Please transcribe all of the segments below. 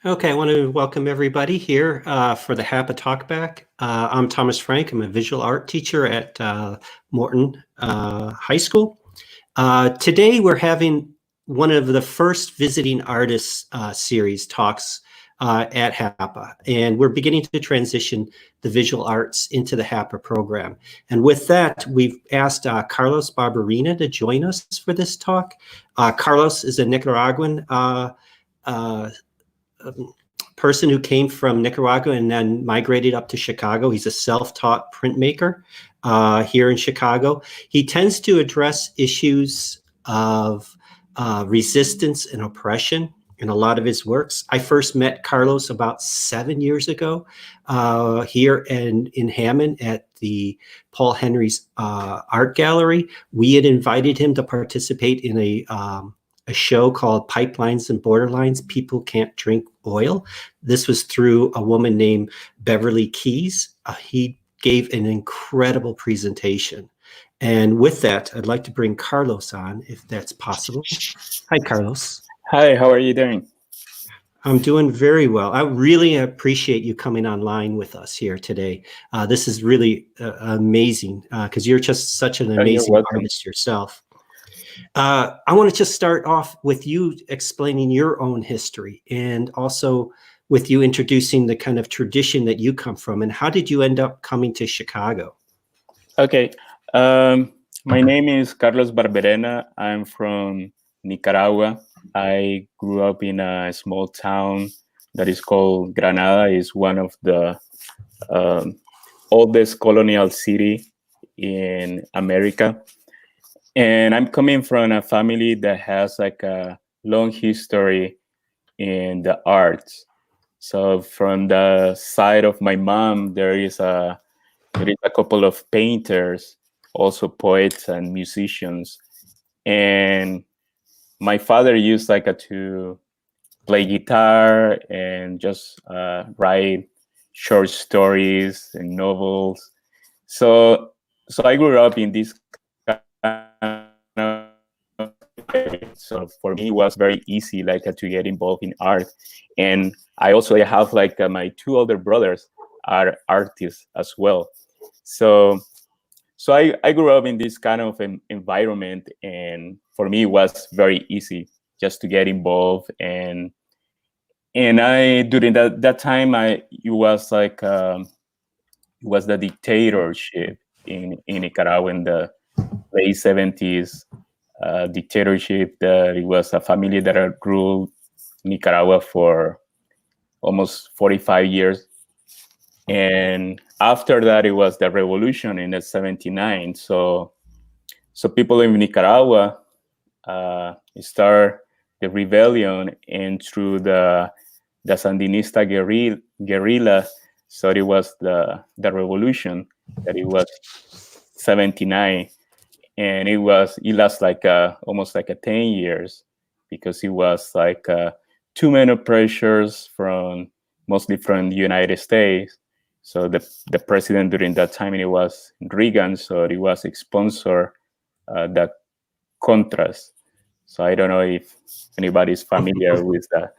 Okay, I want to welcome everybody here for the HAPA Talkback. I'm Thomas Frank. I'm a visual art teacher at Morton High School. Today we're having one of the first visiting artists series talks at HAPA, and we're beginning to transition the visual arts into the HAPA program. And with that, we've asked Carlos Barberena to join us for this talk. Carlos is a Nicaraguan person who came from Nicaragua and then migrated up to Chicago. He's a self-taught printmaker here in Chicago. He tends to address issues of resistance and oppression in a lot of his works. I first met Carlos about 7 years ago here in Hammond at the Paul Henry's Art Gallery. We had invited him to participate in a show called Pipelines and Borderlines, People Can't Drink Oil. This was through a woman named Beverly Keys. He gave an incredible presentation. And with that, I'd like to bring Carlos on, if that's possible. Hi, Carlos. Hi, how are you doing? I'm doing very well. I really appreciate you coming online with us here today. This is really amazing because you're just such an amazing artist yourself. I want to just start off with you explaining your own history and also with you introducing the kind of tradition that you come from, and how did you end up coming to Chicago? Okay. My name is Carlos Barberena. I'm from Nicaragua. I grew up in a small town that is called Granada. It's one of the oldest colonial city in America. And I'm coming from a family that has like a long history in the arts. So from the side of my mom, there is a couple of painters, also poets and musicians. And my father used to play guitar and just write short stories and novels. So I grew up in this so for me it was very easy to get involved in art. And I also have my two older brothers are artists as well. So I grew up in this kind of environment, and for me it was very easy just to get involved. And I during that time it was the dictatorship in Nicaragua in the late 70s. Dictatorship that it was a family that ruled Nicaragua for almost 45 years. And after that, it was the revolution in the 79. So people in Nicaragua start the rebellion, and through the Sandinista guerrilla. So it was the revolution that it was 79. And it lasted almost 10 years, because it was too many pressures mostly from the United States. So the president during that time, it was Reagan, so it was sponsor the Contras. So I don't know if anybody's familiar with the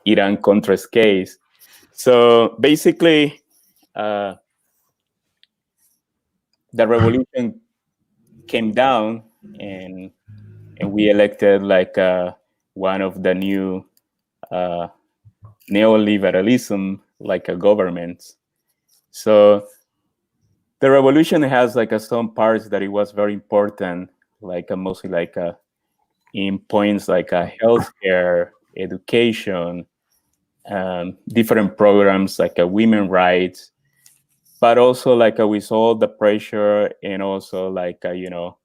Iran-Contras case. So basically, the revolution came down, and we elected one of the new neoliberalism governments. So the revolution has some parts that it was very important, mostly in points healthcare, education, different programs women rights. But also with all the pressure and also the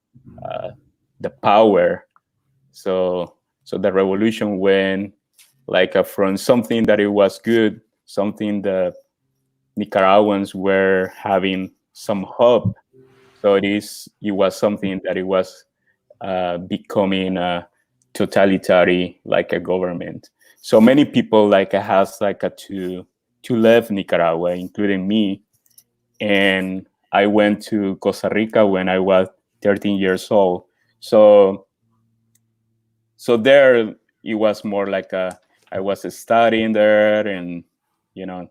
power. So the revolution went from something that it was good, something the Nicaraguans were having some hope. So it was something that it was becoming a totalitarian a government. So many people has to leave Nicaragua, including me. And I went to Costa Rica when I was 13 years old. So there it was more I was studying there, and you know,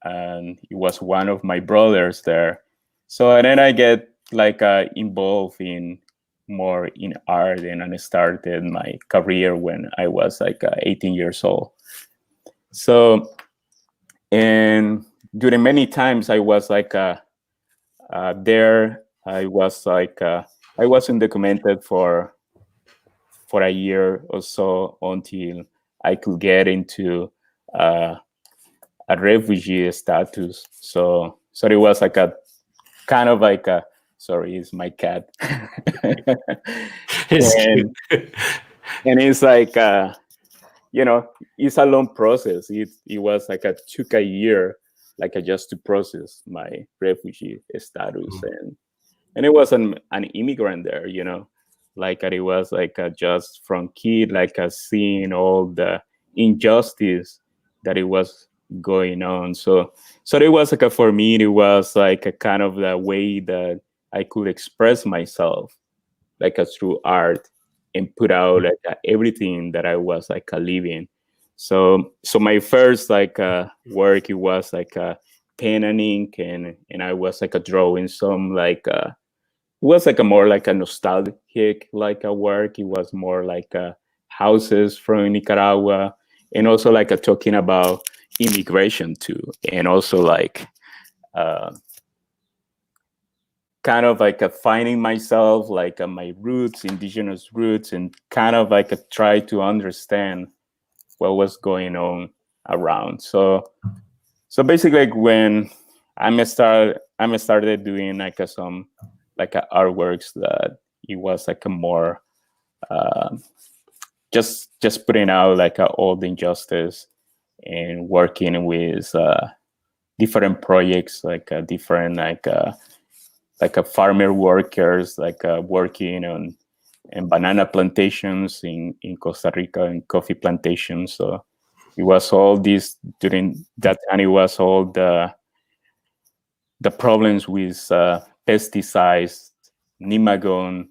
and it was one of my brothers there. So and then I get like involved in more in art, and I started my career when I was like 18 years old. So, and during many times I was like there. I was like I was undocumented for a year or so until I could get into uh, a refugee status. So it was like a kind of like a, sorry, it's my cat. It's and, cute. and it's like you know, it's a long process. It was like took a year, like just to process my refugee status, and it was an immigrant there, you know, like it was like just from kid, like seeing all the injustice that it was going on. So it was like for me, it was like a kind of the way that I could express myself, like through art, and put out like everything that I was like living. So my first like work, it was like pen and ink, and I was like drawing some like it was like a more like a nostalgic like a work. It was more like houses from Nicaragua, and also like talking about immigration too, and also like uh, kind of like finding myself, like my roots, indigenous roots, and kind of like try to understand what was going on around. So basically, like when I started doing like some like artworks, that it was like a more uh, just putting out like all the injustice, and working with different projects, like different like a farmer workers, like working on and banana plantations in Costa Rica, and coffee plantations. So it was all this during that time. It was all the problems with pesticides, nemagon,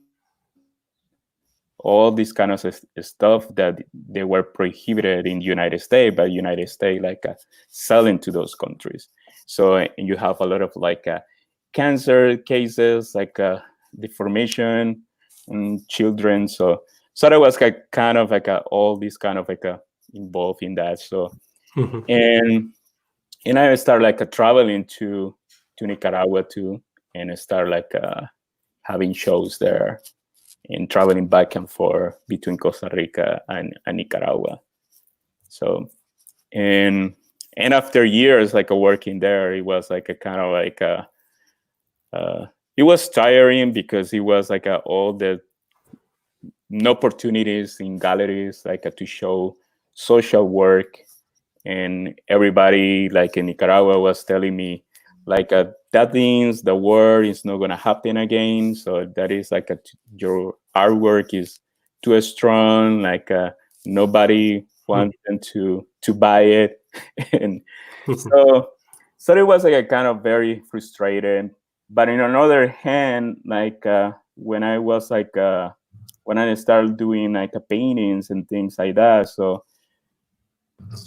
all this kind of stuff that they were prohibited in the United States, but United States like selling to those countries. So and you have a lot of like cancer cases, like deformation in children. So that was like kind of like all this kind of like involved in that. So Mhm. and I started like traveling to Nicaragua too, and I started like having shows there, and traveling back and forth between Costa Rica and Nicaragua. So and after years like working there, it was like a kind of like it was tiring, because it was like all the no opportunities in galleries like to show social work, and everybody like in Nicaragua was telling me like that means the war is not going to happen again. So that is like your artwork is too strong, like nobody wants them to buy it. And so it was like a kind of very frustrated. But in another hand, like when I was like when I started doing like paintings and things like that, so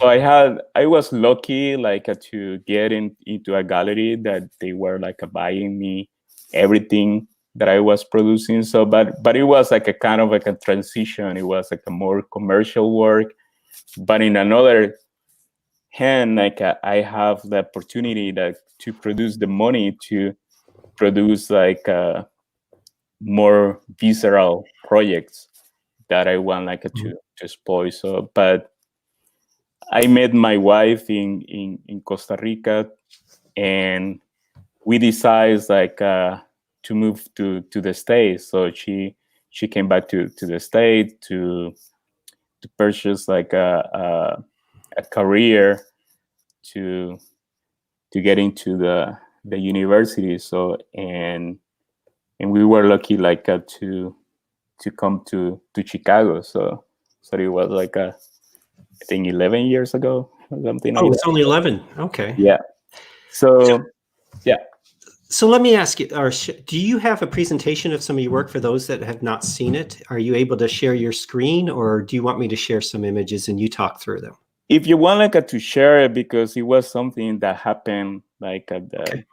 I was lucky like to get into a gallery that they were like buying me everything that I was producing. So but it was like a kind of like a transition. It was like a more commercial work. But in another hand, like I have the opportunity that to produce the money to produce like more visceral projects that I want like to exploit. So but I met my wife in Costa Rica, and we decided like to move to the States. So she came back to the States to purchase like a career to get into the university. So and we were lucky like to come to Chicago. So it was like I think 11 years ago or something like Oh, that. it's only 11. Okay. Yeah. So yeah. So let me ask you, do you have a presentation of some of your work for those that have not seen it? Are you able to share your screen, or do you want me to share some images and you talk through them? If you want like to share it, because it was something that happened like at the, Okay.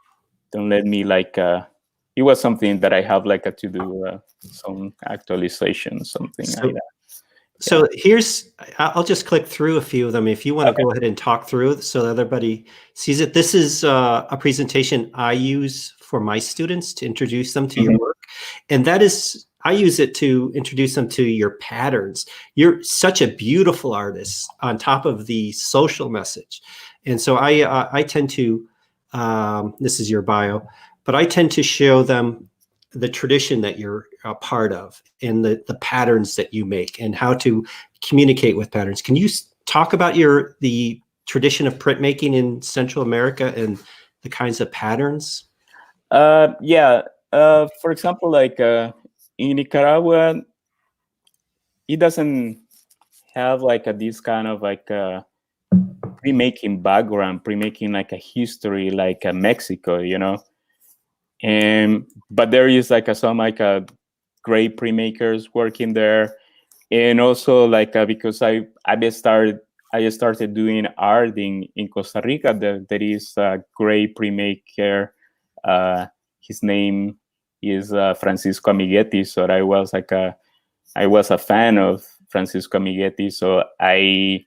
don't let me like it was something that I have like to do some actualization, something like that. So I'll just click through a few of them if you want to Okay. go ahead and talk through it so that everybody sees it. This is a presentation I use for my students to introduce them to your work. And that is, I use it to introduce them to your patterns. You're such a beautiful artist on top of the social message. And so I tend to, this is your bio, but I tend to show them the tradition that you're a part of and the patterns that you make and how to communicate with patterns. Can you talk about the tradition of printmaking in Central America and the kinds of patterns? Yeah. For example, like in Nicaragua, it doesn't have like this kind of like printmaking background, printmaking like a history, like Mexico, you know. And but there is like some like great printmakers working there, and also like because I started doing art in Costa Rica. There is a great printmaker. His name is Francisco Amiguetti. So I was a fan of Francisco Amiguetti. So I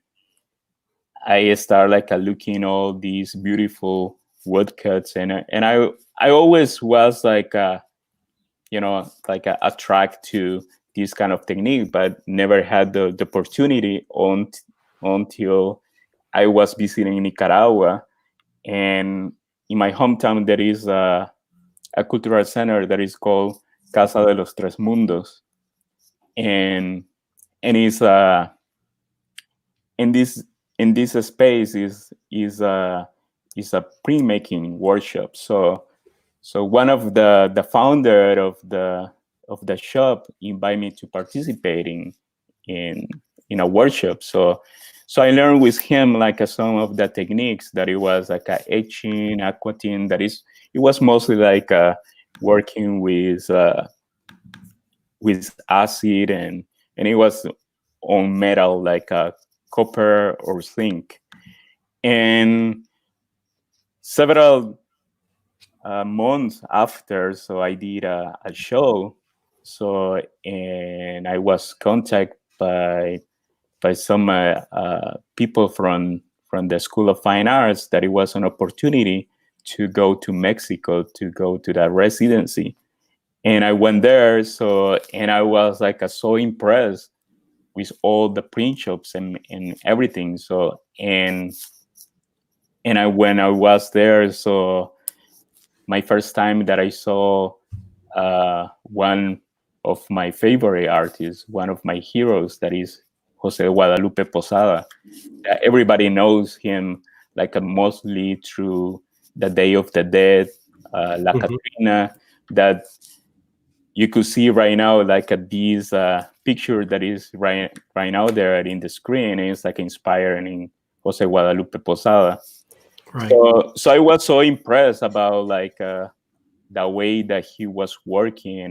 start like looking all these beautiful woodcuts, and I always was like you know, like attract to this kind of technique, but never had the opportunity until I was visiting Nicaragua. And in my hometown, there is a cultural center that is called Casa de los Tres Mundos, and it's in this space is a printmaking workshop. So one of the founder of the shop invited me to participate in a workshop. So I learned with him like some of the techniques that it was like etching, aquatine. It was mostly like working with acid, and it was on metal like copper or zinc. And several months after, so I did a show. So, and I was contacted by some people from the School of Fine Arts that it was an opportunity to go to Mexico to go to that residency. And I went there. So, and I was like so impressed with all the print shops and everything. So, and when I was there, so my first time that I saw one of my favorite artists, one of my heroes, that is Jose Guadalupe Posada. Everybody knows him like mostly through the Day of the Dead, La Catrina, that you could see right now, like this picture that is right now there in the screen is like inspired in Jose Guadalupe Posada. Right. So I was so impressed about like the way that he was working,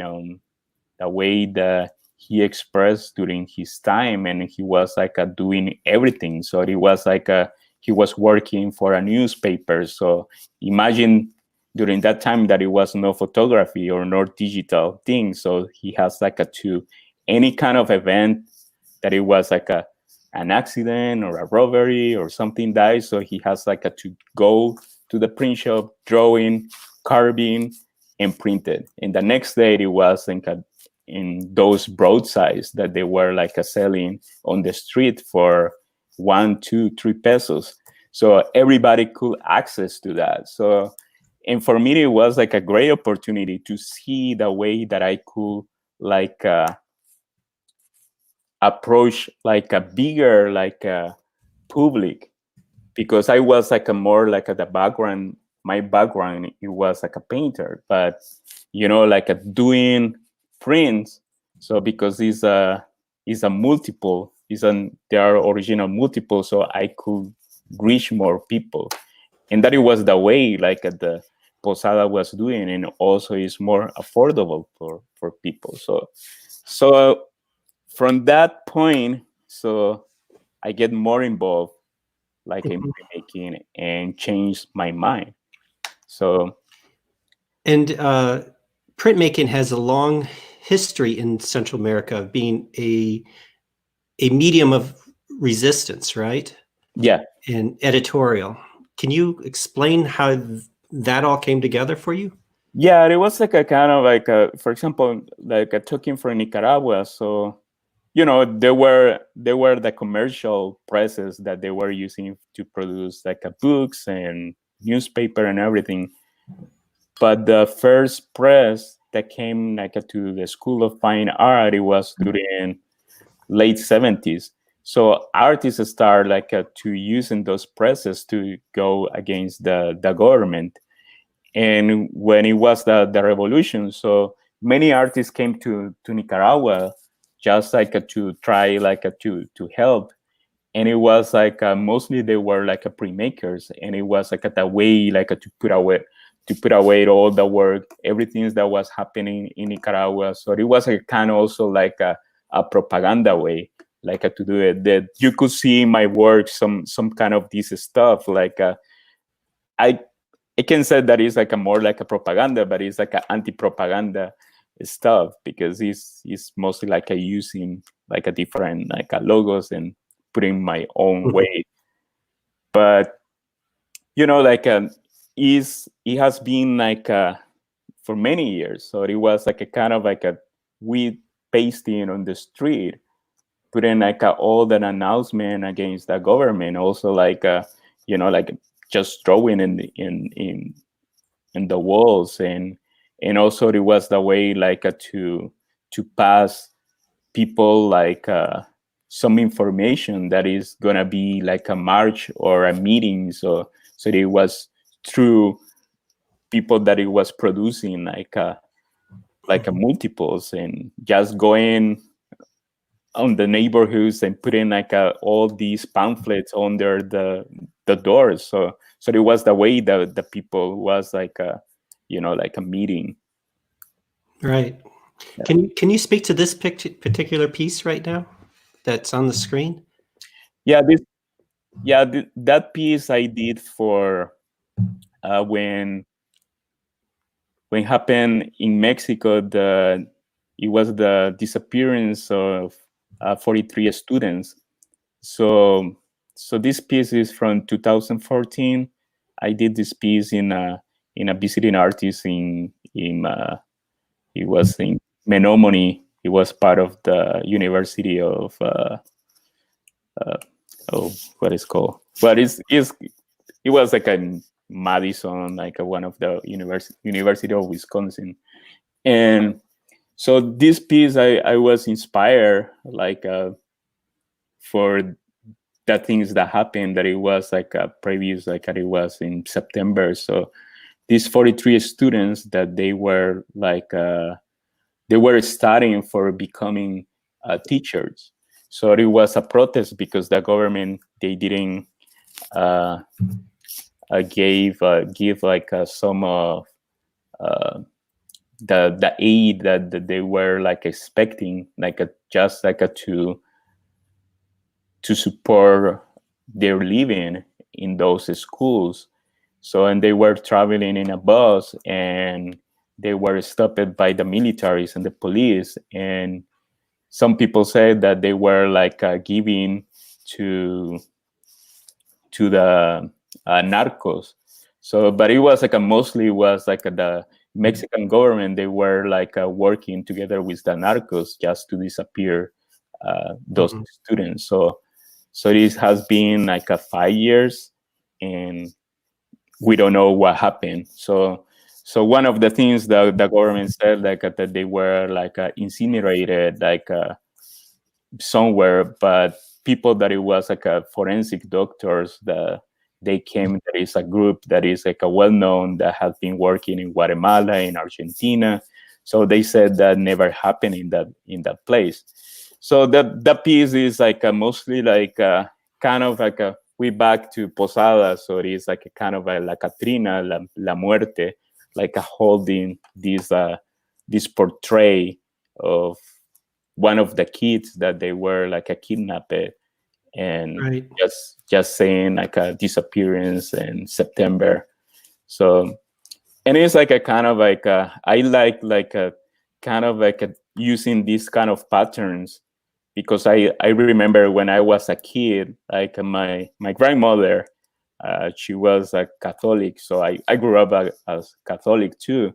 the way that he expressed during his time, and he was like doing everything. So it was like he was working for a newspaper. So imagine during that time that it was no photography or no digital thing. So he has like to any kind of event that it was like an accident or a robbery or something dies. So he has like to go to the print shop, drawing, carving, and printed. And the next day it was like in those broadsides that they were like selling on the street for 1, 2, 3 pesos. So everybody could access to that. So, and for me, it was like a great opportunity to see the way that I could like approach like a bigger like public, because I was like a more like the background. My background, it was like a painter, but you know, like doing prints. So because it's a multiple, there are original multiples, so I could reach more people, and that it was the way like the Posada was doing, and also is more affordable for people. So from that point, so I get more involved, like in printmaking, and change my mind. So, and printmaking has a long history in Central America of being a medium of resistance, right? yeah. And editorial. Can you explain how that all came together for you? Yeah, it was like a kind of like a, for example, like a talking from Nicaragua. So, there were the commercial presses that they were using to produce like books and newspaper and everything. But the first press that came like to the School of Fine Art, it was during late 70s. So artists start like to using those presses to go against the government. And when it was the revolution, so many artists came to Nicaragua just like to try like to help. And it was like mostly they were like printmakers, and it was like a way like to put away all the work, everything that was happening in Nicaragua. So it was a kind of also like a propaganda way, like to do it. That you could see in my work some kind of this stuff. Like I can say that it's like a more like a propaganda, but it's like an anti-propaganda stuff, because it's mostly like using like a different like logos and putting my own way. But like it has been like for many years. So it was like a kind of like a we pasting on the street, putting like all that announcement against the government. Also like like just throwing in the walls, and also it was the way like to pass people like some information that is gonna be like a march or a meeting. So it was through people that it was producing like a multiples, and just going on the neighborhoods and putting like all these pamphlets under the doors. So it was the way that the people was like like a meeting. Right. Yeah. Can you speak to this particular piece right now that's on the screen? Yeah, that piece I did for when happened in Mexico, it was the disappearance of 43 students. So this piece is from 2014. I did this piece in a visiting artist in it was in Menomonee. It was part of the University of what is called? But it was like a Madison, like one of the University of Wisconsin. And so this piece, I was inspired like for the things that happened, that it was like a previous, like it was in September. So these 43 students that they were like they were studying for becoming teachers. So it was a protest because the government, they didn't give like some of the aid that they were like expecting, like just like to support their living in those schools. So, and they were traveling in a bus, and they were stopped by the militaries and the police. And some people said that they were like giving to the narcos. So, but it was like mostly was like the Mexican government. They were like working together with the narcos just to disappear those students. So this has been like 5 years, and we don't know what happened. So one of the things that the government said, like that they were like incinerated like somewhere, but people that it was like a forensic doctors that they came. There is a group that is like a well-known that has been working in Guatemala, in Argentina. So they said that never happened in that place. So that piece is like mostly like kind of like we back to Posada. So it is like a kind of like a Trina, la muerte, like holding this portrait of one of the kids that they were like a kidnapped, and Right. just saying like a disappearance in September. So, and it's like a kind of like I like a kind of like using these kind of patterns, because I remember when I was a kid, like my grandmother, she was a Catholic, so I grew up as Catholic too,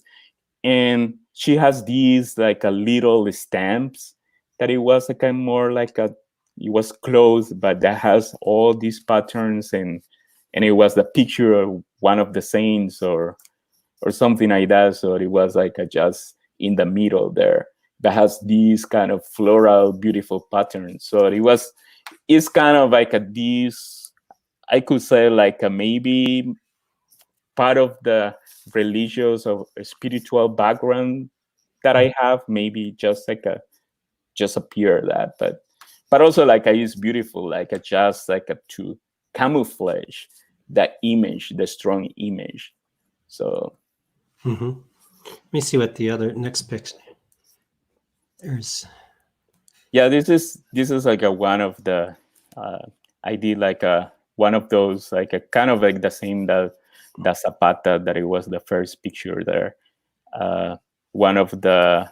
and she has these like a little stamps that it was like a more like a, it was closed, but that has all these patterns, and it was the picture of one of the saints or something like that. So it was like a just in the middle there that has these kind of floral, beautiful patterns. So it's kind of like these, I could say like a maybe part of the religious or spiritual background that I have, maybe just like just appear that, but also like it's beautiful, like just like to camouflage that image, the strong image. So Mm-hmm. Let me see what the other next picture. There's. yeah, this is like one of the I did like one of those like a kind of like the same that Zapata, that it was the first picture there. One of the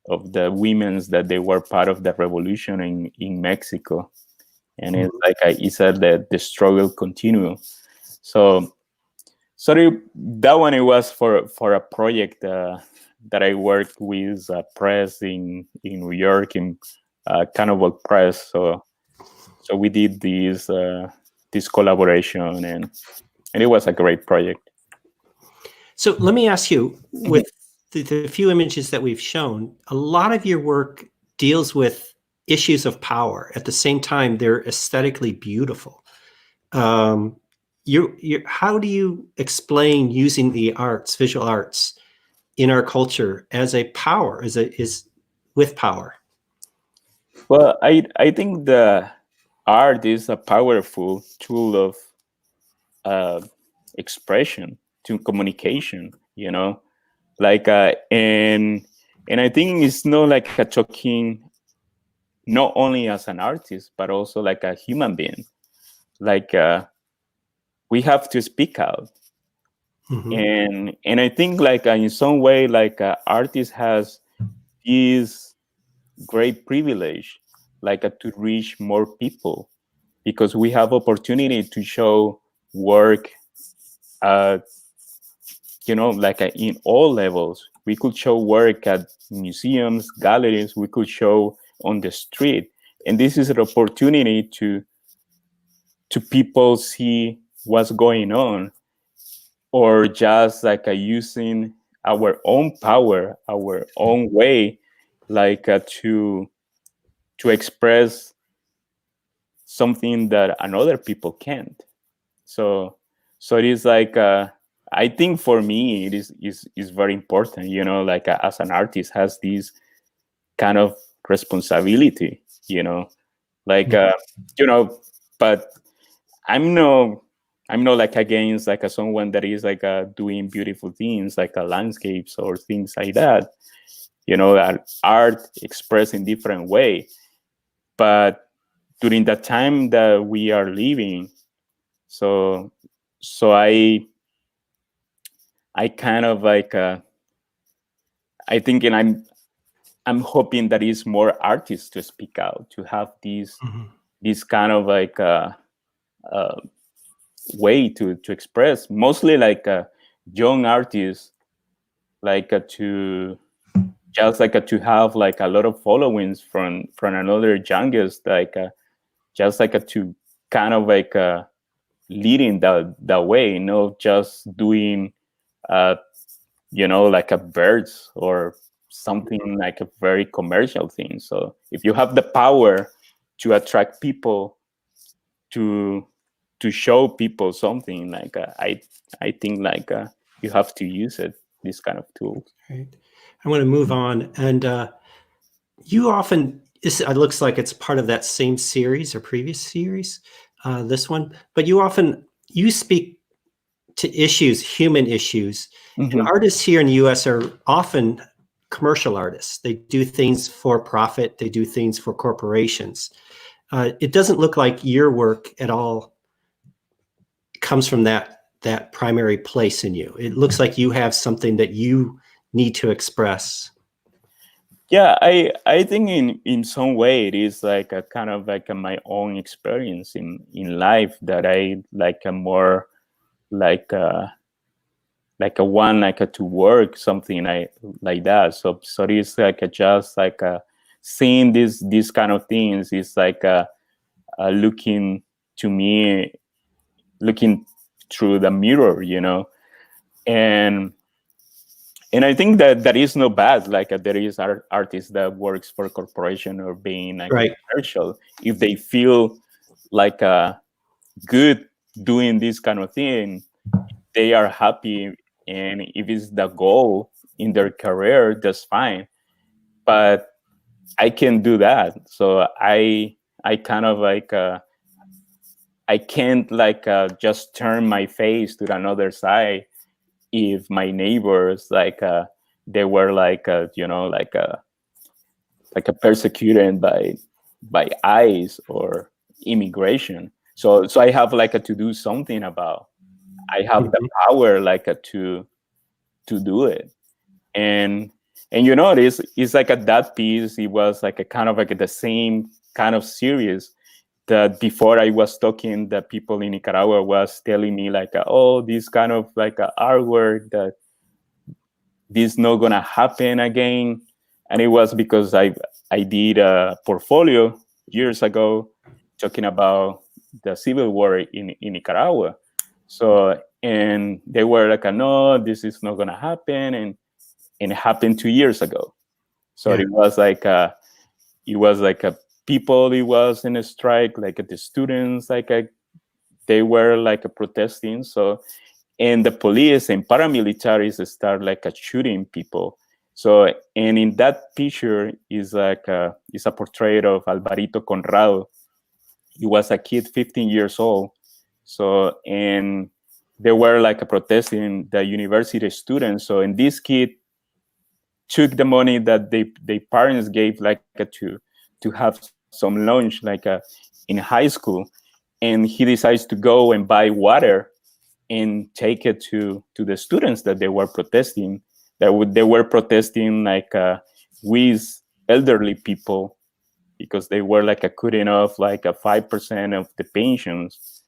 women's that they were part of the revolution in Mexico, and it's like he said that the struggle continue. So that one, it was for a project that I worked with press in New York, in Carnival Press. So we did this collaboration, and it was a great project. So let me ask you, with the few images that we've shown, a lot of your work deals with issues of power. At the same time, they're aesthetically beautiful. How do you explain using the arts, visual arts, in our culture as a power, is with power? Well, I think the art is a powerful tool of expression, to communication. You know, like and I think it's not like a talking not only as an artist but also like a human being. Like we have to speak out. And I think like in some way like artist has this great privilege, like to reach more people, because we have opportunity to show work like in all levels. We could show work at museums, galleries, we could show on the street, and this is an opportunity to people see what's going on, or just like using our own power, our own way, like to express something that another people can't. So it is like I think for me it is very important, like as an artist has this kind of responsibility, like but I'm not like against like someone that is like doing beautiful things like landscapes or things like that, that art expressed in different way. But during the time that we are living, so I kind of like I think, and I'm hoping that is more artists to speak out, to have this kind of like way to express, mostly like young artists, like to just like to have like a lot of followings from another youngest, like just like to kind of like leading that way, just doing like a birds or something like a very commercial thing. So if you have the power to attract people, to show people something, like I think like you have to use this kind of tools. Right. I want to move on, and you often, it looks like it's part of that same series or previous series, this one, but you speak to issues, human issues, And artists here in the U.S. are often commercial artists. They do things for profit. They do things for corporations. It doesn't look like your work at all comes from that primary place in you. It looks like you have something that you need to express. Yeah, I think in some way it is like a kind of like my own experience in life that I like a more like a one like a to work something like that. So it's like just like seeing these kind of things is like looking to me, looking through the mirror, you know, and I think that is no bad. Like there is artists that works for a corporation or being like Right. a commercial. If they feel like good doing this kind of thing, they are happy. And if it's the goal in their career, that's fine. But I can do that. So I kind of like I can't like just turn my face to another side if my neighbors like they were like you know like a persecuted by ICE or immigration. So I have like to do something about. I have the power like to do it. And you know it's like at that piece it was like a kind of like the same kind of series that before I was talking, the people in Nicaragua was telling me like, oh, this kind of like artwork that this not gonna happen again. And it was because I did a portfolio years ago talking about the civil war in Nicaragua. So, and they were like, no, this is not gonna happen. And it happened 2 years ago. So yeah. It was like a people, it was in a strike, like the students, like they were like protesting. So, and the police and paramilitaries start like shooting people. So, and in that picture is like is a portrait of Alvarito Conrado. He was a kid, 15 years old. So, and they were like protesting the university students. So, and this kid took the money that their parents gave like to have some lunch like in high school, and he decides to go and buy water and take it to the students that they were protesting. They were protesting like with elderly people because they were like cutting off like 5% of the pensions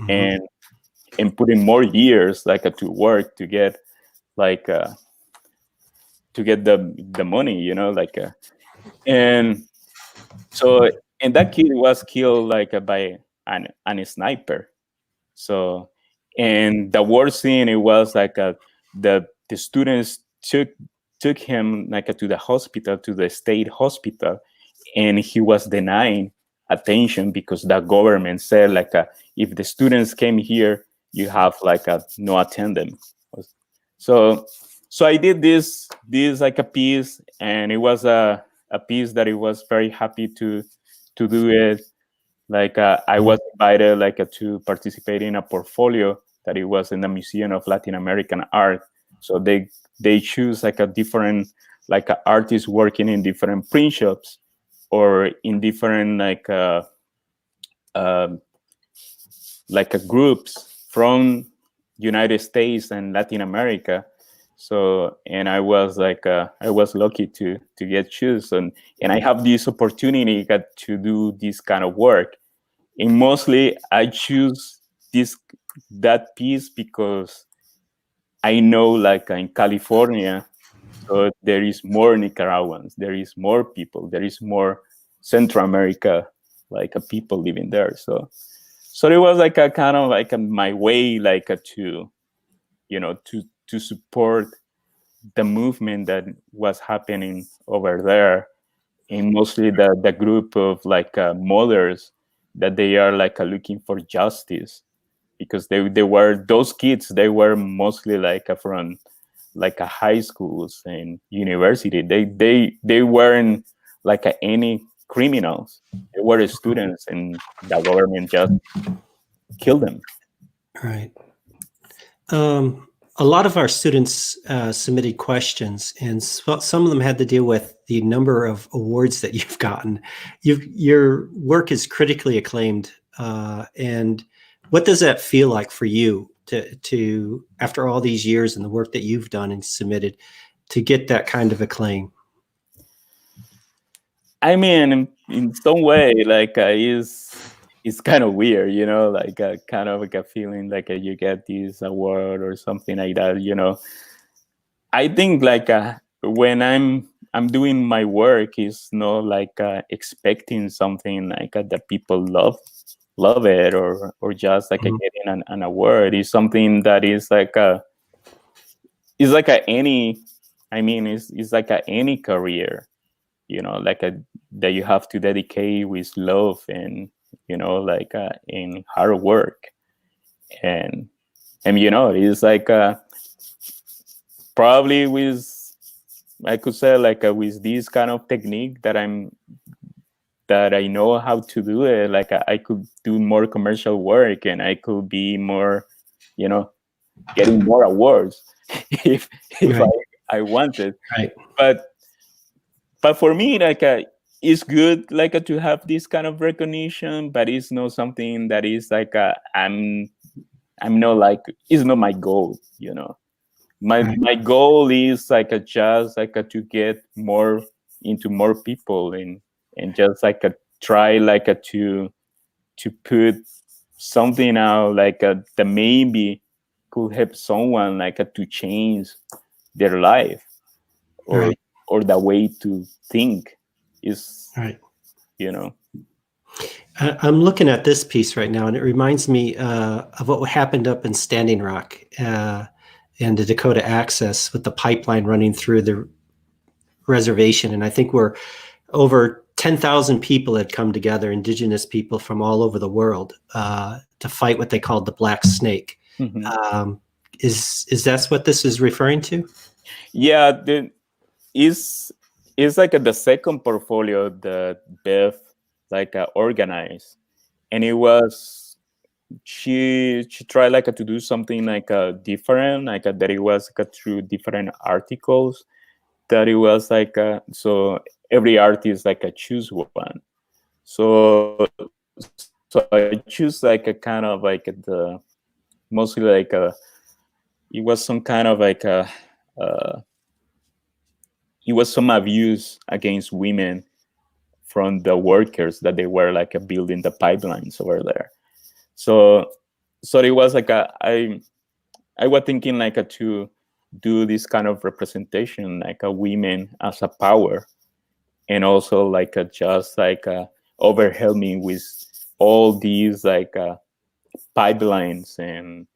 and putting more years like to work to get like to get the money, you know, like and so, and that kid was killed like by an sniper. So, and the worst thing, it was like the students took him like to the hospital, to the state hospital, and he was denying attention because the government said like if the students came here, you have like no attendance. So I did this like a piece, and it was a piece that I was very happy to do it. Like I was invited like to participate in a portfolio that it was in the Museum of Latin American Art. So they choose like a different like artists working in different print shops or in different like groups from United States and Latin America. So, and I was like, I was lucky to get chosen, and I have this opportunity to do this kind of work. And mostly I choose that piece because I know like in California, so there is more Nicaraguans, there is more people, there is more Central America, like people living there. So it was like a kind of like my way, like to, you know, to support the movement that was happening over there, and mostly the group of like mothers that they are like looking for justice, because they were, those kids, they were mostly like from like high schools and university. They weren't like any criminals. They were students, and the government just killed them. Right. a lot of our students submitted questions, and some of them had to deal with the number of awards that you've gotten. Your work is critically acclaimed, and what does that feel like for you to after all these years and the work that you've done and submitted to get that kind of acclaim? I mean, in some way, like it's kind of weird, you know, like kind of like a feeling like you get this award or something like that, you know. I think like when I'm doing my work, is not like expecting something like that people love it, or just like getting an award. Is something that is like is like any, I mean, it's like any career, you know, like that you have to dedicate with love and, you know, like in hard work. And you know, it's like probably with, I could say like with this kind of technique that I know how to do it, like I could do more commercial work and I could be more, you know, getting more awards if Right. I wanted. Right. But for me, like it's good like to have this kind of recognition, but it's not something that is like I'm not like, it's not my goal, you know. My goal is like just like to get more into more people and just like try like to put something out like that maybe could help someone like to change their life or Right. or the way to think is, Right. you know. I'm looking at this piece right now, and it reminds me of what happened up in Standing Rock and the Dakota Access with the pipeline running through the reservation. And I think we're over 10,000 people had come together, indigenous people from all over the world, to fight what they called the Black Snake. Mm-hmm. Is that what this is referring to? Yeah, is like the second portfolio that Beth like organized, and it was she tried like to do something like different, like that it was like through different articles, that it was like so every artist like choose one. So I choose like a kind of like the mostly like it was some kind of like it was some abuse against women from the workers that they were like building the pipelines over there. So it was like I was thinking like to do this kind of representation, like a women as a power, and also like just like overwhelming with all these like pipelines and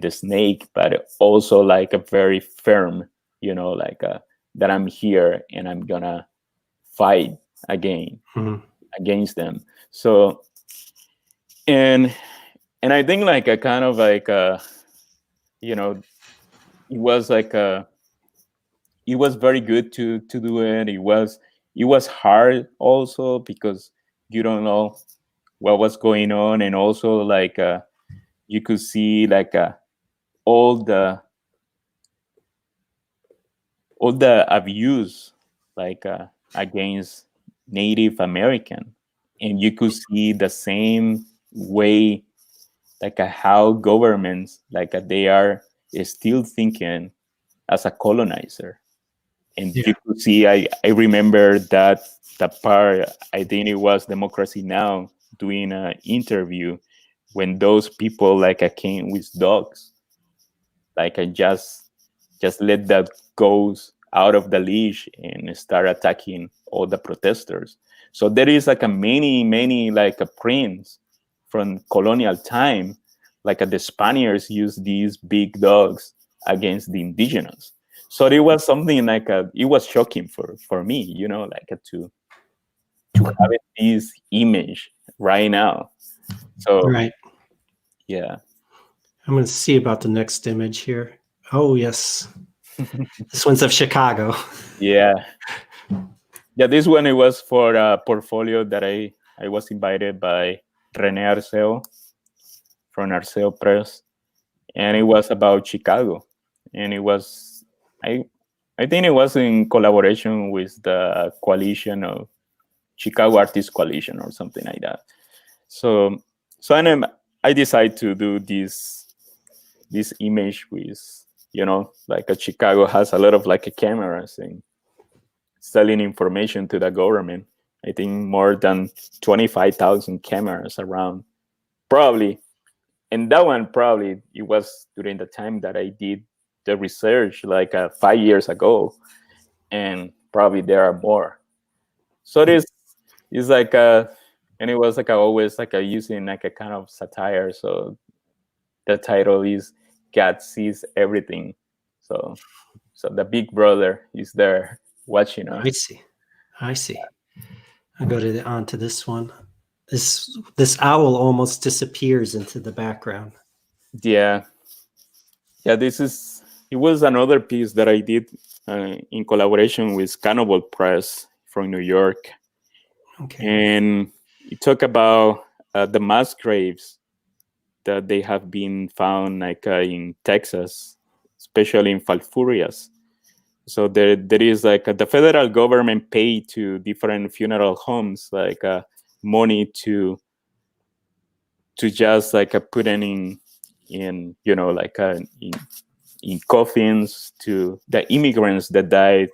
the snake, but also like a very firm, you know, like that I'm here and I'm gonna fight against them. So and I think like a kind of like you know, it was like it was very good to do it. It was hard also because you don't know what was going on, and also like you could see like all the abuse like against Native American, and you could see the same way like how governments like they are still thinking as a colonizer. And you could see, I remember that part, I think it was Democracy Now! Doing an interview when those people like came with dogs, like I just let that goes out of the leash and start attacking all the protesters. So there is like a many like prints from colonial time, like the Spaniards used these big dogs against the indigenous. So it was something like it was shocking for me, you know, like to have this image right now. So Right. yeah. I'm going to see about the next image here. Oh, yes. This one's of Chicago. Yeah. Yeah, this one, it was for a portfolio that I was invited by Rene Arceo from Arceo Press, and it was about Chicago. and it was I think it was in collaboration with the coalition of Chicago Artists Coalition or something like that. So I decided to do this image with, like a Chicago has a lot of like cameras and selling information to the government. I think more than 25,000 cameras around, probably. And that one probably, it was during the time that I did the research, like 5 years ago, and probably there are more. So this is like and it was like always like using like a kind of satire. So the title is God Sees Everything. So the big brother is there watching us. I see. I'll go on to this one. This owl almost disappears into the background. Yeah. It was another piece that I did in collaboration with Cannibal Press from New York. Okay. And it talked about the mass graves that they have been found like in Texas, especially in Falfurrias. So there is like the federal government paid to different funeral homes like money to just like put in like in coffins to the immigrants that died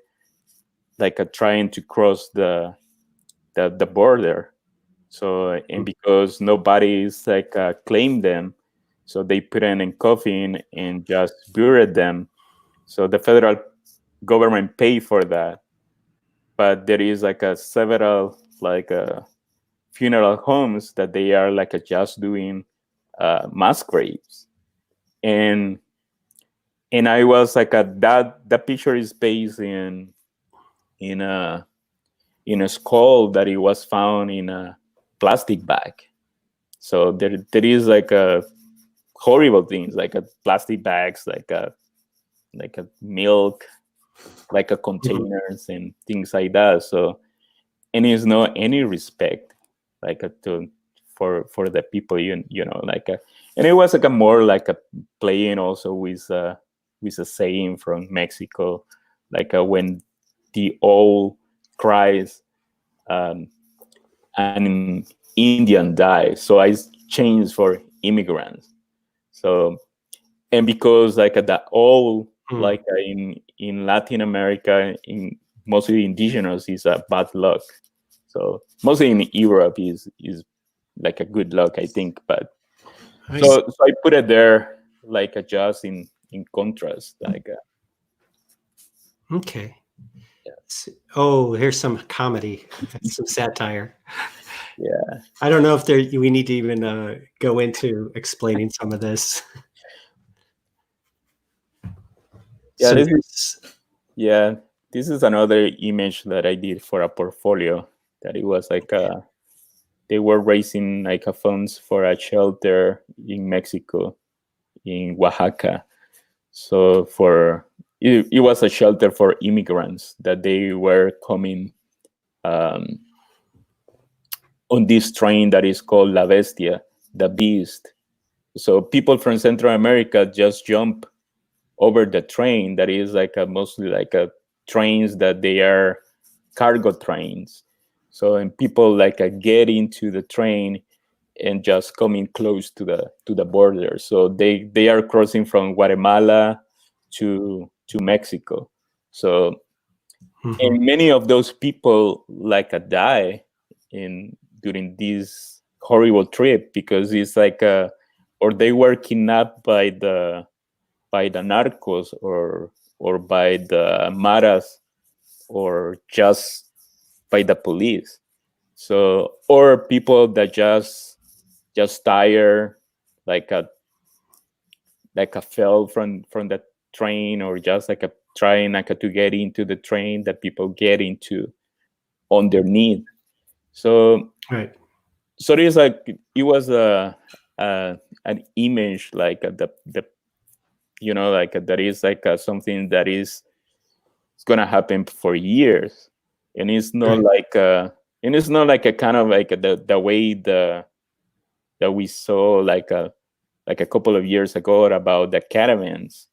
like trying to cross the border. So, and because nobody's like claimed them, so they put in coffin and just buried them. So the federal government paid for that, but there is like several like funeral homes that they are like just doing mass graves, and I was like that picture is based in a skull that it was found in a plastic bag. So there is like a horrible things like a plastic bags, like a milk, like a containers and things like that. So, and it's not any respect like for the people, like and it was like a more like a playing also with a saying from Mexico, like when the owl cries, an Indian dies. So I changed for immigrants. So, and because like the owl, like in Latin America, in mostly indigenous, is a bad luck. So mostly in Europe is like a good luck, I think. But so I put it there like just in contrast, like. Okay. Yes. Oh, here's some comedy, some satire. Yeah. I don't know if we need to even go into explaining some of this. Yeah, this is another image that I did for a portfolio. That it was like they were raising like funds for a shelter in Mexico, in Oaxaca. So it was a shelter for immigrants that they were coming on this train that is called La Bestia, the Beast. So people from Central America just jump over the train that is like mostly like trains that they are cargo trains. So and people like get into the train and just coming close to the border. So they are crossing from Guatemala to Mexico. So and many of those people like die during this horrible trip because it's like or they were kidnapped by the narcos or by the maras or just by the police. So or people that just tired, like a fell from the train, or just like trying like to get into the train that people get into underneath. So right. So it is like it was an image like the like that is like something that is gonna happen for years, and it's not like and it's not like a kind of like the way that we saw like a couple of years ago about the caravans.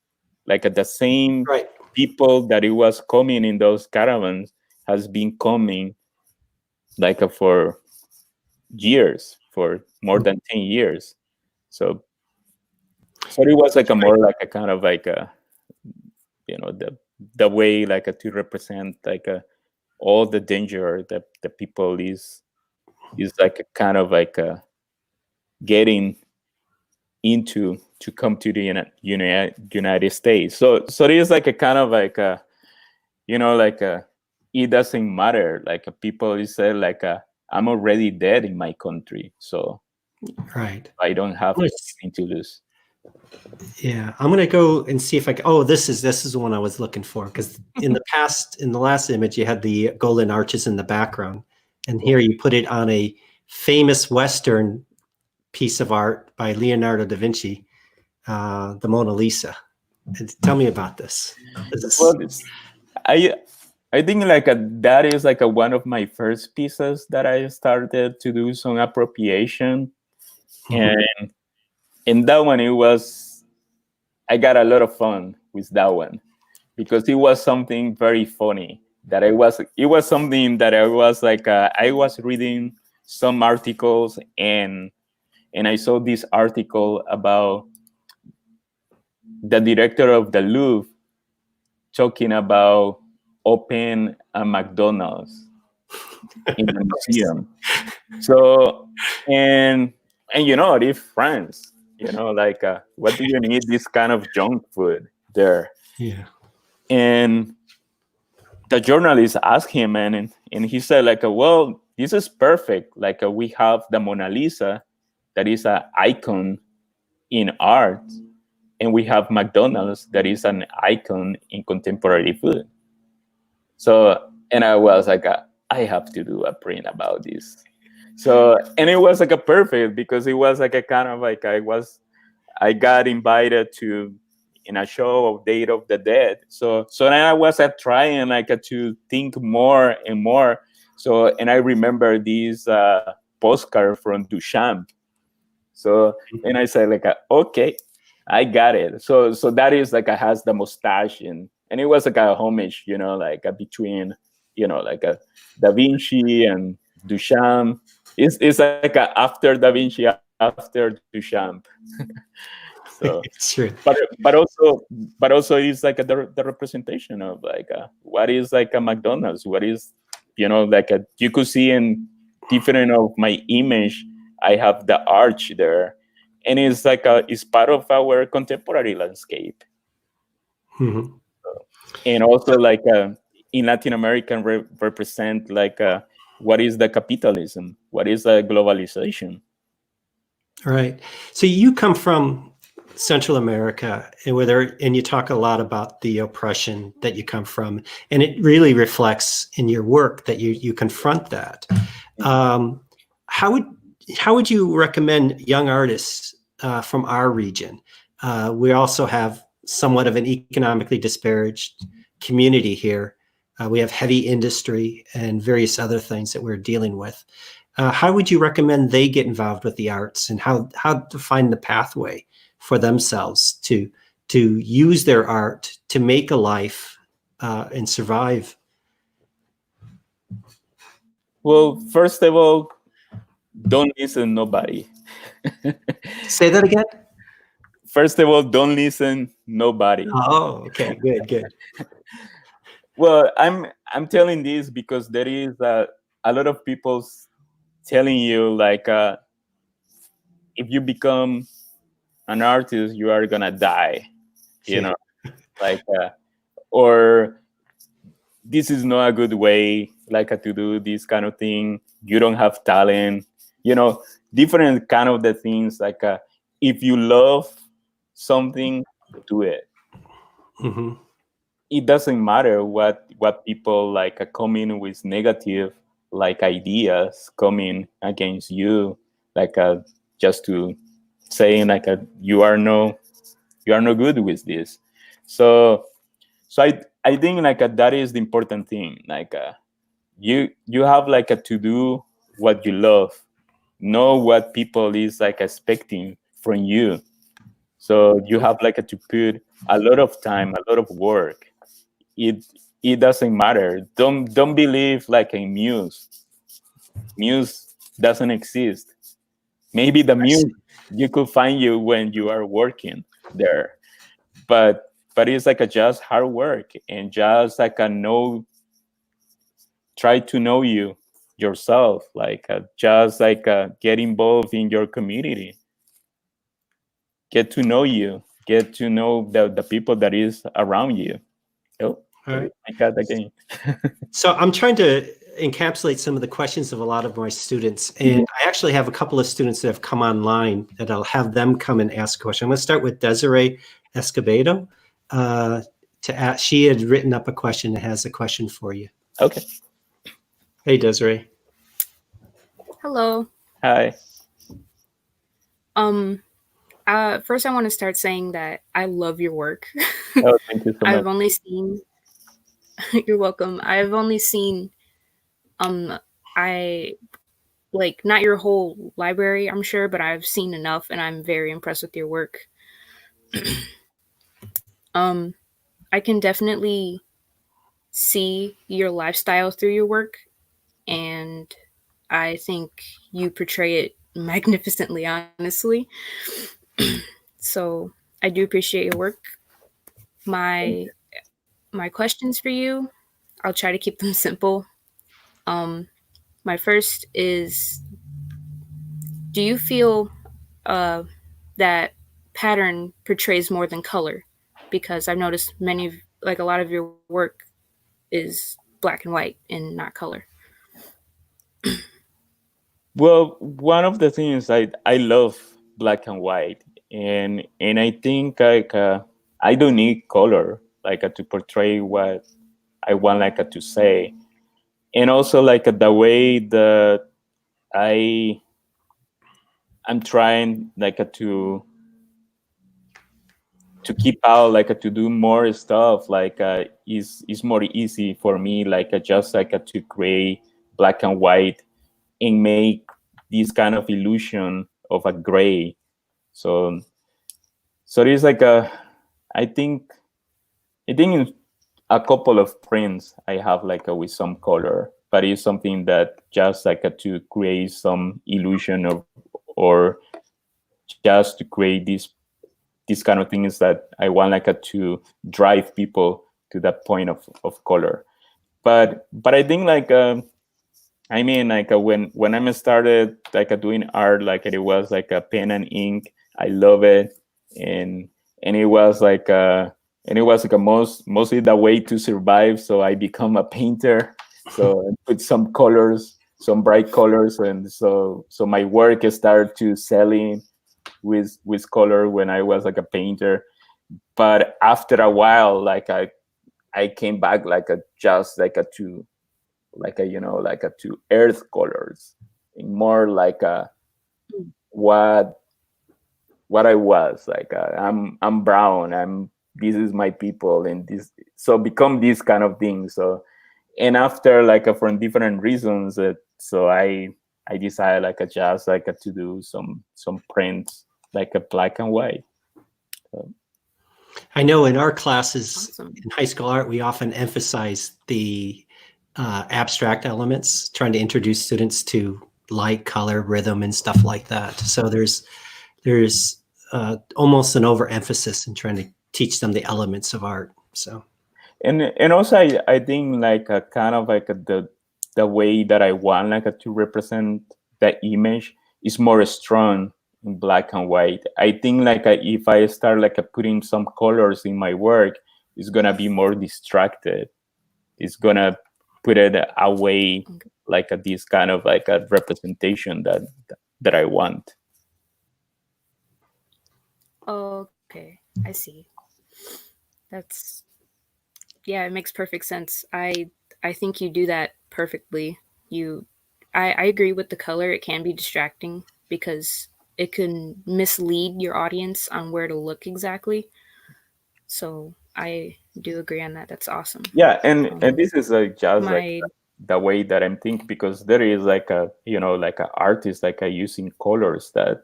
Like the same Right. people that it was coming in those caravans has been coming like for years, for more than 10 years. So it was like a more like a kind of like a, the way like to represent like all the danger that the people is like a kind of like getting into to come to the United States. So it is like a kind of like a, like a, it doesn't matter. Like people is say like I'm already dead in my country, so Right. I don't have anything to lose. Yeah, I'm gonna go and see if I can. Oh, this is the one I was looking for, because in the last image, you had the golden arches in the background, and here you put it on a famous Western piece of art by Leonardo da Vinci, the Mona Lisa. Tell me about this. Well, I think like that is like one of my first pieces that I started to do some appropriation, and in that one I got a lot of fun with that one, because it was something very funny that it was something that I was like I was reading some articles, and I saw this article about the director of the Louvre talking about open a McDonald's in the museum. So and if France, like what do you need this kind of junk food there? Yeah. And the journalist asked him, and he said like, well, this is perfect. Like we have the Mona Lisa, that is an icon in art, and we have McDonald's, that is an icon in contemporary food. So, and I was like, I have to do a print about this. So, and it was like a perfect, because it was like a kind of like I got invited to in a show of Day of the Dead. So then I was trying like to think more and more. So, and I remember this postcard from Duchamp. So, and I said like, okay, I got it. So that is like has the mustache, and it was like a homage, like between, like a Da Vinci and Duchamp. It's like a after Da Vinci, after Duchamp. So, Sure. but also it's like the representation of like what is like a McDonald's, what is, like you could see in different of my image, I have the arch there, and it's like it's part of our contemporary landscape. Mm-hmm. And also like in Latin America represent like what is the capitalism, what is the globalization. Right. So you come from Central America, and you talk a lot about the oppression that you come from, and it really reflects in your work that you confront that. How would you recommend young artists from our region? We also have somewhat of an economically disparaged community here. We have heavy industry and various other things that we're dealing with. How would you recommend they get involved with the arts, and how to find the pathway for themselves to use their art to make a life and survive? Well, first of all, don't listen nobody. Say that again. First of all, don't listen nobody. Oh, okay, good. Well, I'm telling this because there is a lot of people telling you like if you become an artist, you are gonna die. Like or this is not a good way like to do this kind of thing. You don't have talent. Different kind of the things like if you love something, do it. Mm-hmm. It doesn't matter what people like coming with negative like ideas coming against you, like just to saying like you are no good with this. So I think like that is the important thing. Like you have like to do what you love, know what people is like expecting from you. So you have like to put a lot of time, a lot of work. It doesn't matter. Don't believe like a muse. Muse doesn't exist. Maybe the muse you could find you when you are working there, but it's like a just hard work and just like a try to know you yourself, like just like get involved in your community, get to know you, get to know the people that is around you. Oh, All right. my God, again. So I'm trying to encapsulate some of the questions of a lot of my students. And I actually have a couple of students that have come online that I'll have them come and ask a question. I'm going to start with Desiree Escobedo. She had written up a question that has a question for you. Okay. Hey, Desiree. Hello. Hi. First I want to start saying that I love your work. Oh, thank you so much. I've only seen You're welcome. I've only seen I like not your whole library, I'm sure, but I've seen enough and I'm very impressed with your work. I can definitely see your lifestyle through your work, and I think you portray it magnificently, honestly. So I do appreciate your work. My questions for you, I'll try to keep them simple. My first is, do you feel that pattern portrays more than color? Because I've noticed a lot of your work is black and white and not color. Well, one of the things I love black and white, and I think like I don't need color like to portray what I want like to say, and also like the way that I'm trying like to keep out like to do more stuff like is more easy for me like just like to create black and white and make this kind of illusion of a gray. So there's like I think in a couple of prints I have like with some color, but it's something that just like to create some illusion or just to create these kind of things that I want like to drive people to that point of color. But I think like I mean, like when I started like doing art, like it was like a pen and ink. I love it, and it was like mostly the way to survive. So I become a painter. So I put some colors, some bright colors, and so my work started to selling with color when I was like a painter. But after a while, like I came back like just like to earth colors, and more like what I was like. I'm brown. This is my people, and this so become this kind of thing. So, and after like from different reasons, so I decided like just like to do some prints like a black and white. So. I know in our classes Awesome. in high school art, we often emphasize the abstract elements, trying to introduce students to light, color, rhythm, and stuff like that. So there's almost an overemphasis in trying to teach them the elements of art. So, and also I think like kind of like the way that I want like to represent the image is more strong in black and white. I think like if I start like putting some colors in my work, it's gonna be more distracted. It's gonna put it away like this kind of like a representation that I want. Okay, I see. It makes perfect sense. I think you do that perfectly. I agree with the color. It can be distracting because it can mislead your audience on where to look exactly. So I do agree on that. That's awesome. Yeah, and this is like just like the way that I'm thinking, because there is like like an artist like using colors that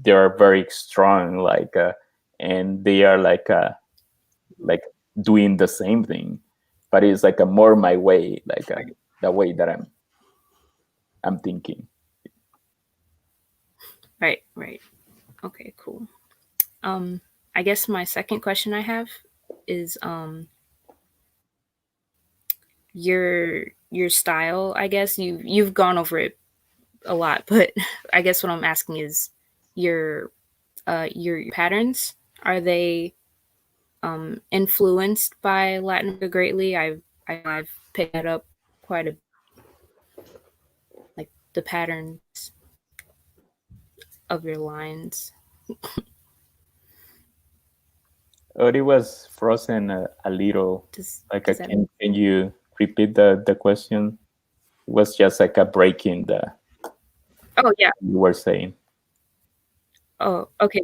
they are very strong, like and they are like doing the same thing, but it's like a more my way, like the way that I'm thinking. Right. Okay, cool. I guess my second question I have is your style. I guess you've gone over it a lot, but I guess what I'm asking is your patterns. Are they influenced by Latin America greatly? I've picked that up quite a, like the patterns of your lines. Oh, it was frozen a little. Can you repeat the question? It was just like a break in the. Oh yeah. You were saying. Oh, okay.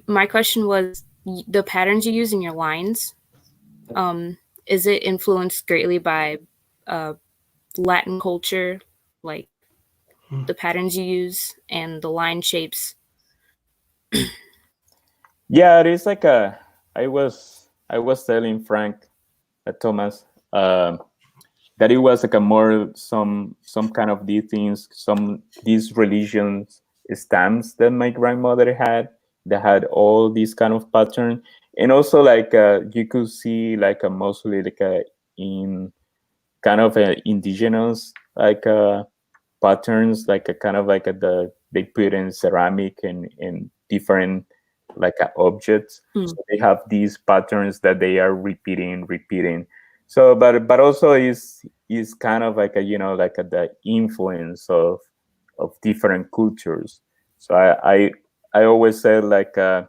My question was the patterns you use in your lines. Is it influenced greatly by Latin culture, like the patterns you use and the line shapes? Yeah, it is like I was telling Frank, Thomas, that it was like a more some kind of these things, these religions stamps that my grandmother had, that had all these kind of pattern, and also like you could see like mostly like in kind of indigenous like patterns, like a kind of like they put in ceramic and different like objects. So they have these patterns that they are repeating. So but also is kind of like like the influence of different cultures. So I always say like a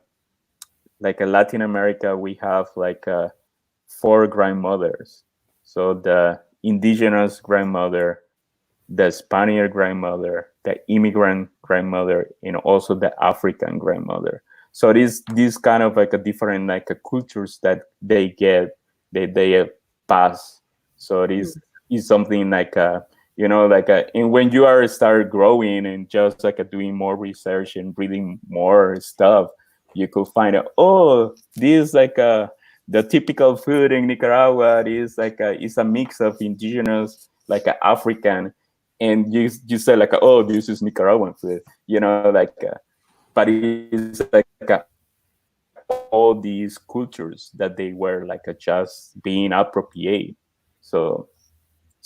Latin America, we have like 4 grandmothers. So the indigenous grandmother, the Spaniard grandmother, the immigrant grandmother, and also the African grandmother. So this kind of like a different like cultures that they get, they pass. So it is something like and when you are start growing and just like doing more research and reading more stuff, you could find out, oh, this like the typical food in Nicaragua is like is a mix of indigenous, like African, and you say like, oh, this is Nicaraguan food, but it's like all these cultures that they were like just being appropriate. So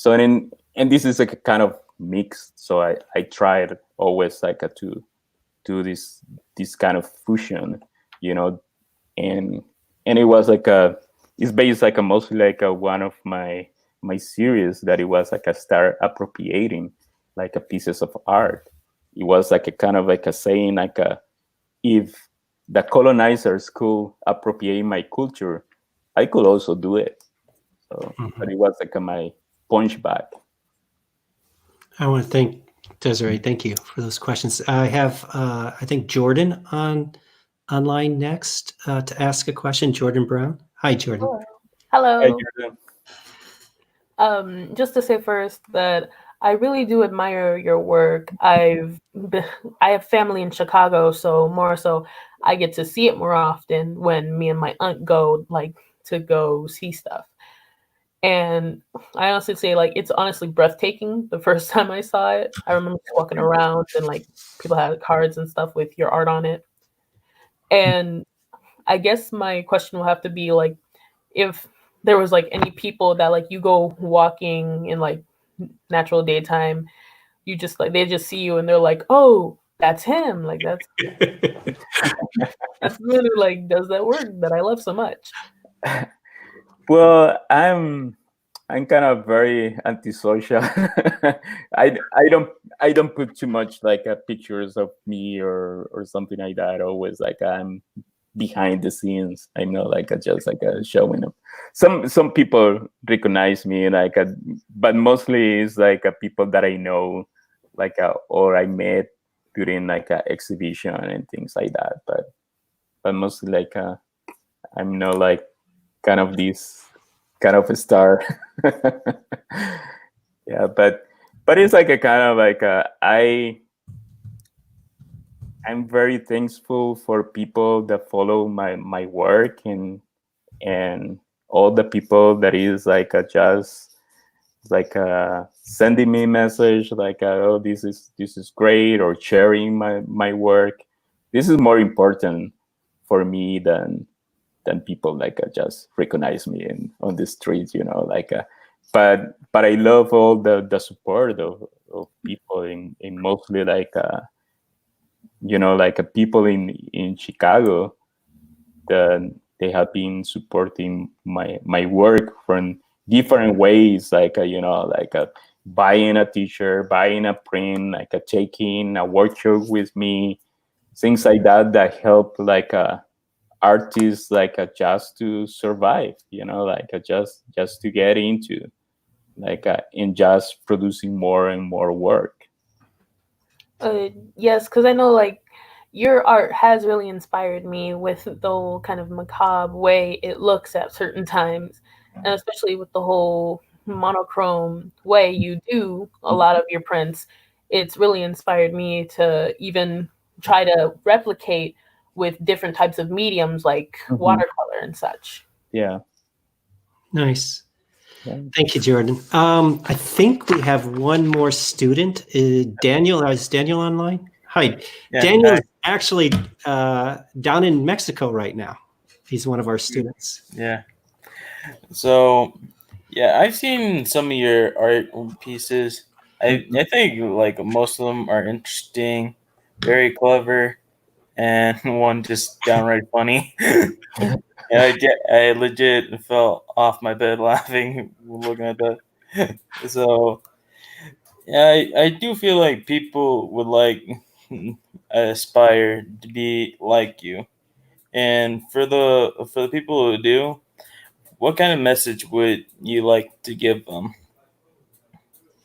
and this is like a kind of mix. So I tried always like to do this kind of fusion, and it was like it's based like mostly like one of my series that it was like start appropriating like pieces of art. It was like a kind of like a saying like if the colonizers could appropriate my culture, I could also do it. So but it was like my punch back. I want to thank Desiree. Thank you for those questions. I have I think Jordan online next to ask a question. Jordan Brown. Hi, Jordan. Hello. Hi, Jordan. Just to say first that I really do admire your work. I have family in Chicago, so more so I get to see it more often when me and my aunt go to go see stuff. And I honestly say it's honestly breathtaking the first time I saw it. I remember walking around and people had cards and stuff with your art on it. And I guess my question will have to be if there was any people that you go walking in natural daytime, you just they just see you and they're like, oh, that's him. That's really does that work that I love so much. Well, I'm kind of very antisocial. I don't put too much pictures of me or something like that. Always I'm behind the scenes. I know just showing them. Some people recognize me but mostly it's people that I know or I met during an exhibition and things like that. But mostly I'm not kind of this kind of a star. Yeah, but it's a kind of I'm very thankful for people that follow my work, and all the people that is like just like sending me a message like oh, this is great, or sharing my work. This is more important for me than people like just recognize me on the streets, like but I love all the support of people in mostly like like people in Chicago, that they have been supporting my work from different ways, like like buying a t-shirt, buying a print, like taking a workshop with me, things like that help like artists like just to survive, like just to get into like in just producing more and more work. Yes, because I know like your art has really inspired me with the whole kind of macabre way it looks at certain times, and especially with the whole monochrome way you do a lot of your prints. It's really inspired me to even try to replicate with different types of mediums like watercolor and such. Yeah. Nice. Yeah. Thank you, Jordan. I think we have one more student. Daniel, is Daniel online? Hi. Yeah, Daniel hi. is actually down in Mexico right now. He's one of our students. Yeah. So, yeah, I've seen some of your art pieces. I think like most of them are interesting, very clever, and one just downright funny. And I legit fell off my bed laughing looking at that. So yeah, I do feel like people would like aspire to be like you. And for the people who do, what kind of message would you like to give them?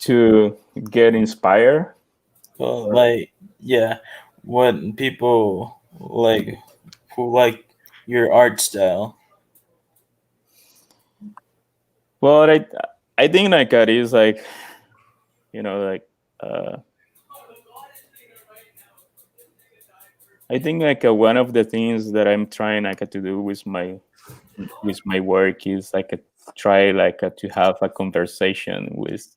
To get inspired. Well, like, yeah, what people like who like your art style? Well, I think like it is like like I think like one of the things that I'm trying like to do with my work is like try like to have a conversation with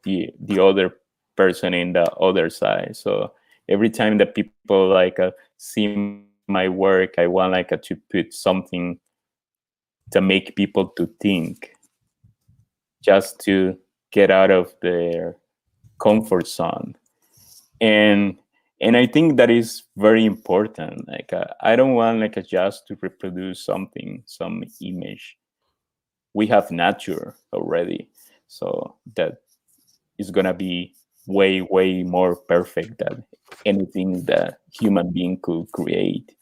the other person in the other side. So every time that people like see my work, I want like to put something to make people to think, just to get out of their comfort zone. And I think that is very important. Like I don't want like just to reproduce some image. We have nature already, so that is gonna be way more perfect than anything that human being could create.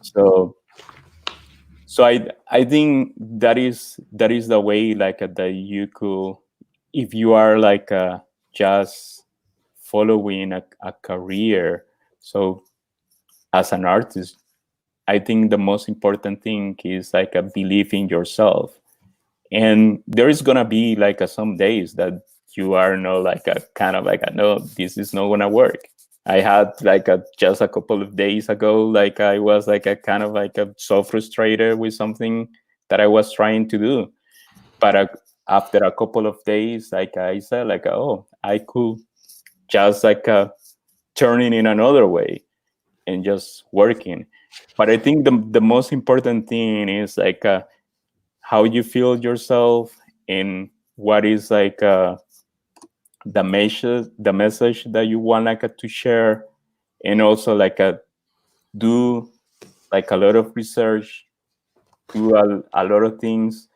So I think that is the way like that you could, if you are like just following a career. So as an artist, I think the most important thing is like a belief in yourself. And there is gonna be like some days that you are not like a kind of like no, this is not gonna work. I had like just a couple of days ago, like I was like a kind of like so frustrated with something that I was trying to do. But after a couple of days, like I said, like oh, I could just like turning in another way and just working. But I think the most important thing is like how you feel yourself, and what is like the message that you want like to share, and also like do like a lot of research, do a lot of things.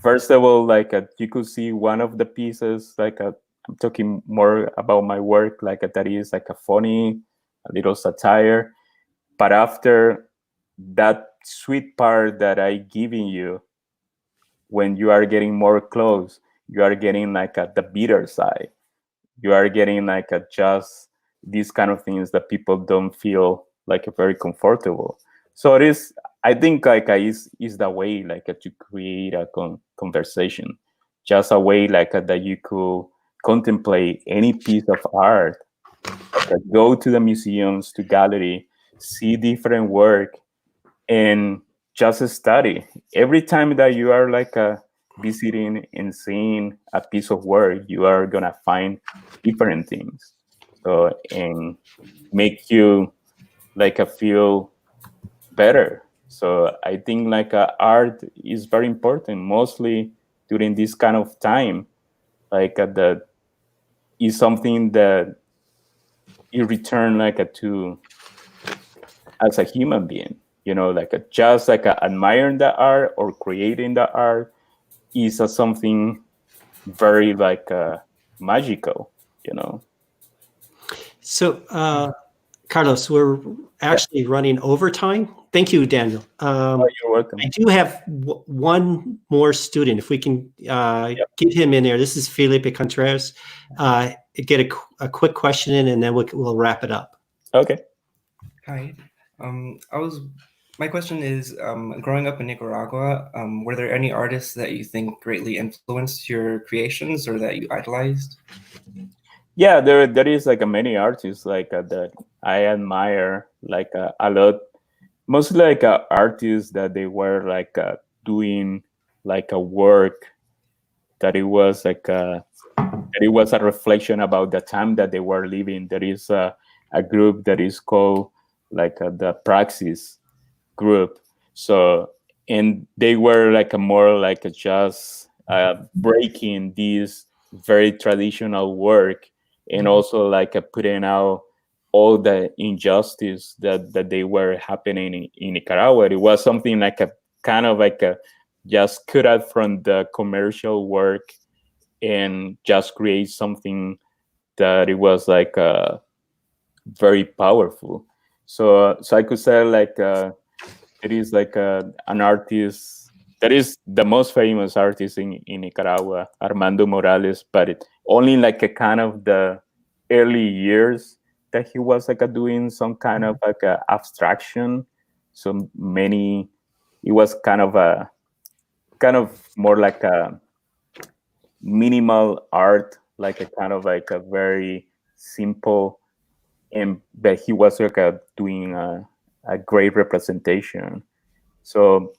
First of all, like you could see one of the pieces, like I'm talking more about my work, like that is like a funny, a little satire. But after that sweet part that I giving you, when you are getting more close, you are getting like the bitter side. You are getting like just these kind of things that people don't feel like very comfortable. So it is, I think like is the way like to create a conversation, just a way like that you could contemplate any piece of art, like go to the museums, to gallery, see different work, and just study. Every time that you are like visiting and seeing a piece of work, you are gonna find different things. So, and make you like feel better. So I think like art is very important, mostly during this kind of time. Like that is something that you return like to as a human being. You know, like just like admiring the art or creating the art is something very like magical. You know. So, Carlos, we're actually running overtime. Thank you, Daniel. You're welcome. I do have one more student. If we can get him in there. This is Felipe Contreras. Get a quick question in, and then we'll wrap it up. Okay. Hi. My question is, growing up in Nicaragua, were there any artists that you think greatly influenced your creations or that you idolized? Yeah, there is like many artists like that I admire like a lot. Mostly like artists that they were like doing like a work that it was like that it was a reflection about the time that they were living. There is a group that is called like the Praxis group. So, and they were like more like just breaking this very traditional work, and also like putting out all the injustice that they were happening in Nicaragua. It was something like a kind of like a just cut out from the commercial work and just create something that it was like very powerful. So I could say like it is like an artist that is the most famous artist in Nicaragua, Armando Morales, but only like a kind of the early years that he was like doing some kind of like abstraction. So many, it was kind of more like a minimal art, like a kind of like a very simple, and but he was like doing a great representation. So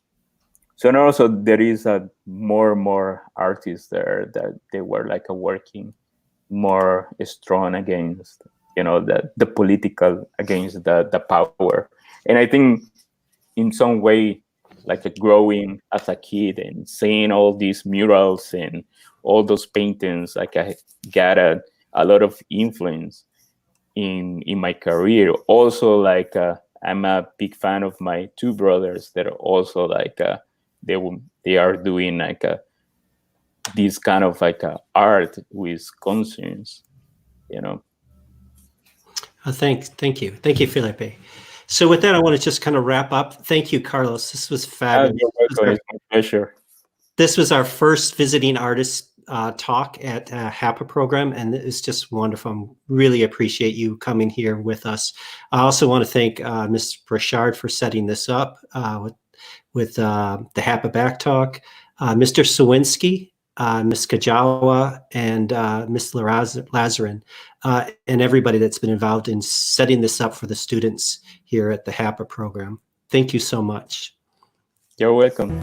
and also there is more and more artists there that they were like working more strong against, you know, the political, against the power. And I think in some way, like growing as a kid and seeing all these murals and all those paintings, like I got a lot of influence in my career. Also, like I'm a big fan of my two brothers that are also like they are doing like this kind of like art with conscience, you know. Thank you, Felipe. So with that, I want to just kind of wrap up. Thank you, Carlos. This was fabulous. You're welcome. It's my pleasure. This was our first visiting artist talk at HAPA program, and it's just wonderful. Really appreciate you coming here with us. I also want to thank Ms. Brashard for setting this up with the HAPA Back Talk, Mr. Sawinski, Ms. Kajawa, and Ms. Lazarin, and everybody that's been involved in setting this up for the students here at the HAPA program. Thank you so much. You're welcome.